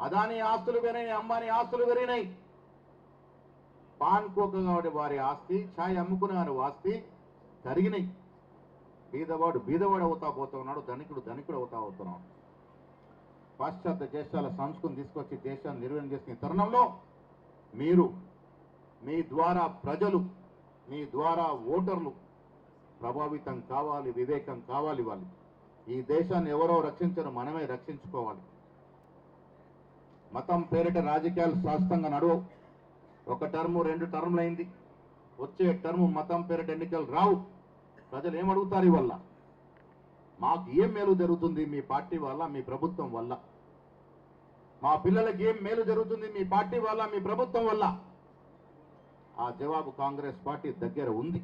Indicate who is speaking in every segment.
Speaker 1: అదాని ఆస్తులు పెరిగినాయి, అంబానీ ఆస్తులు పెరిగినాయి. పాన్ కోక వారి ఆస్తి, ఛాయ్ అమ్ముకునే వారి ఆస్తి తరిగినాయి. బీదవాడు బీదవాడు అవుతా పోతున్నాడు, ధనికుడు అవుతా పోతున్నాడు. పాశ్చాత్య దేశాల సంస్కృతిని తీసుకొచ్చి దేశాన్ని నిర్వహణ చేసిన తరుణంలో మీరు, మీ ద్వారా ప్రజలు, మీ ద్వారా ఓటర్లు ప్రభావితం కావాలి, వివేకం కావాలి. వాళ్ళు ఈ దేశాన్ని ఎవరో రక్షించరు, మనమే రక్షించుకోవాలి. మతం పేరిట రాజకీయాలు శాస్త్రంగా నడవవు. ఒక టర్ము 2 టర్ములు అయింది, వచ్చే టర్ము మతం పేరిట ఎన్నికలు రావు. ప్రజలు ఏమడుగుతారు? ఇవల్ల మాకు ఏం మేలు జరుగుతుంది మీ పార్టీ వల్ల, మీ ప్రభుత్వం వల్ల? మా పిల్లలకి ఏం మేలు జరుగుతుంది మీ పార్టీ వల్ల, మీ ప్రభుత్వం వల్ల? ఆ జవాబు కాంగ్రెస్ పార్టీ దగ్గర ఉంది.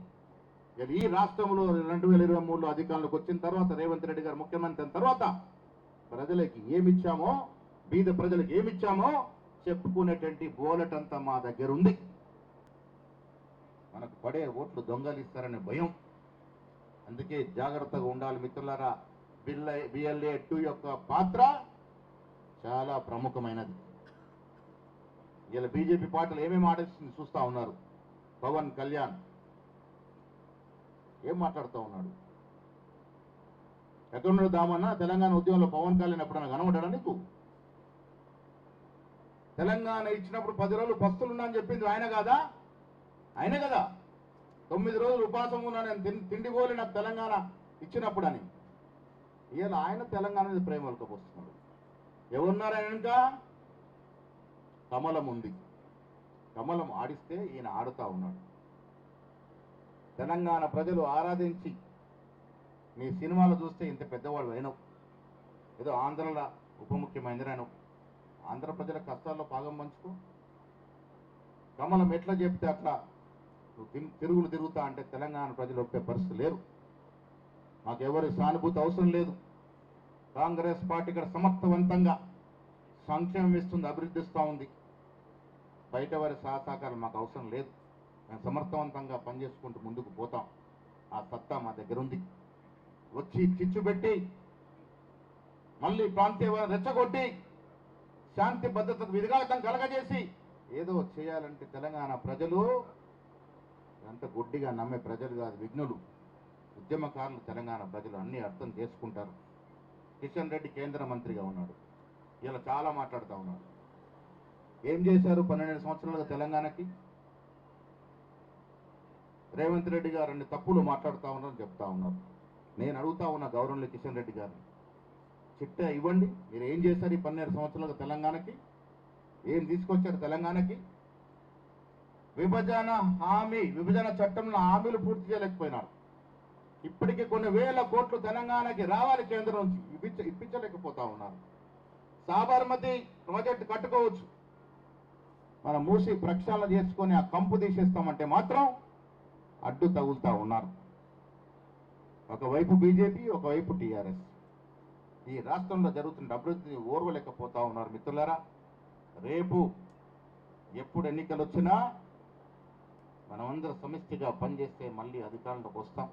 Speaker 1: ఈ రాష్ట్రంలో 2023లో అధికారంలోకి వచ్చిన తర్వాత, రేవంత్ రెడ్డి గారు ముఖ్యమంత్రి అయిన తర్వాత ప్రజలకి ఏమిచ్చామో, బీద ప్రజలకు ఏమిచ్చామో చెప్పుకునేటువంటి బోలెటంతా మా దగ్గర ఉంది. మనకు పడే ఓట్లు దొంగలిస్తారనే భయం. అందుకే జాగ్రత్తగా ఉండాలి మిత్రులారా. BLA 2 యొక్క పాత్ర చాలా ప్రముఖమైనది. ఇలా బీజేపీ పార్టీలు ఏమేమి ఆలోచించి చూస్తా ఉన్నారు. పవన్ కళ్యాణ్ ఏం మాట్లాడుతూ ఉన్నాడు? ఎక్కడున్నాడు దామన్నా? తెలంగాణ ఉద్యమంలో పవన్ కళ్యాణ్ ఎప్పుడన్నా కనబడ్డాడా నీకు? తెలంగాణ ఇచ్చినప్పుడు 10 రోజులు పస్తులున్నా అని చెప్పింది ఆయన కాదా? ఆయనే కదా. 9 రోజులు ఉపాసం ఉన్నా, నేను తిండి పోలి నాకు తెలంగాణ ఇచ్చినప్పుడు అని. ఇలా ఆయన తెలంగాణ మీద ప్రేమ వలకపోస్తున్నాడు. ఎవరున్నారు ఆయన వెనుక? కమలం ఉంది. కమలం ఆడిస్తే ఈయన ఆడుతూ ఉన్నాడు. తెలంగాణ ప్రజలు ఆరాధించి, మీ సినిమాలు చూస్తే ఇంత పెద్దవాళ్ళు అయినావు, ఏదో ఆంధ్రలో ఉప ముఖ్యమంత్రి అయినావు. ఆంధ్ర ప్రజల కష్టాల్లో భాగం పంచుకో. కమలం ఎట్లా చెప్తే అట్లా తిరుగులు తిరుగుతా అంటే తెలంగాణ ప్రజలు ఒప్పే పరిస్థితి లేరు. మాకెవరి సానుభూతి అవసరం లేదు. కాంగ్రెస్ పార్టీ ఇక్కడ సమర్థవంతంగా సంక్షేమం ఇస్తుంది, అభివృద్ధిస్తూ ఉంది. బయట వారి సహకారం మాకు అవసరం లేదు. మేము సమర్థవంతంగా పనిచేసుకుంటూ ముందుకు పోతాం. ఆ సత్తా మా దగ్గర ఉంది. వచ్చి చిచ్చు పెట్టి, మళ్ళీ ప్రాంతీయ రెచ్చగొట్టి, శాంతి భద్రతకు విఘాతం కలగజేసి ఏదో చేయాలంటే తెలంగాణ ప్రజలు అంత గుడ్డిగా నమ్మే ప్రజలు కాదు, విఘ్నులు, ఉద్యమకారులు. తెలంగాణ ప్రజలు అన్నీ అర్థం చేసుకుంటారు. కిషన్ రెడ్డి కేంద్ర మంత్రిగా ఉన్నాడు, ఇలా చాలా మాట్లాడుతూ ఉన్నాడు. ఏం చేశారు 12 సంవత్సరాలుగా తెలంగాణకి? రేవంత్ రెడ్డి గారు అన్ని తప్పులు మాట్లాడుతూ ఉన్నారని చెప్తా ఉన్నారు. నేను అడుగుతా ఉన్న గౌరవనీయ కిషన్ రెడ్డి గారిని, చిట్టా ఇవ్వండి. మీరు ఏం చేశారు ఈ 12 సంవత్సరాలుగా తెలంగాణకి? ఏం తీసుకొచ్చారు తెలంగాణకి? విభజన చట్టంలో హామీలు పూర్తి చేయలేకపోయినారు. ఇప్పటికీ కొన్ని వేల కోట్లు తెలంగాణకి రావాలి కేంద్రం నుంచి, ఇప్పించలేకపోతా ఉన్నారు. సాబర్మతి ప్రాజెక్టు కట్టుకోవచ్చు, మనం మూసి ప్రక్షాళన చేసుకొని ఆ కంపు తీసేస్తామంటే మాత్రం అడ్డు తగులుతా ఉన్నారు. ఒకవైపు బీజేపీ, ఒకవైపు టీఆర్ఎస్. ఈ రాష్ట్రంలో జరుగుతున్న అభివృద్ధిని ఓర్వలేకపోతా ఉన్నారు. మిత్రులారా, రేపు ఎప్పుడు ఎన్నికలు వచ్చినా మనమందరం సమిష్టిగా పనిచేస్తే మళ్ళీ అధికారంలోకి వస్తాం,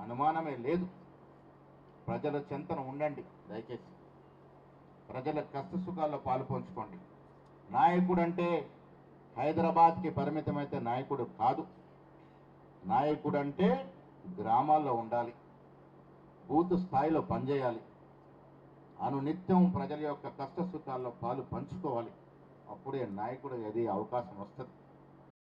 Speaker 1: అనుమానమే లేదు. ప్రజల చెంతన ఉండండి, దయచేసి ప్రజల కష్ట సుఖాల్లో పాలు పంచుకోండి. నాయకుడు అంటే హైదరాబాద్కి పరిమితమైతే నాయకుడు కాదు. నాయకుడు అంటే గ్రామాల్లో ఉండాలి, బూత్ స్థాయిలో పనిచేయాలి, అనునిత్యం ప్రజల యొక్క కష్ట సుఖాల్లో పాలు పంచుకోవాలి. అప్పుడే నాయకుడు అది అవకాశం వస్తుంది.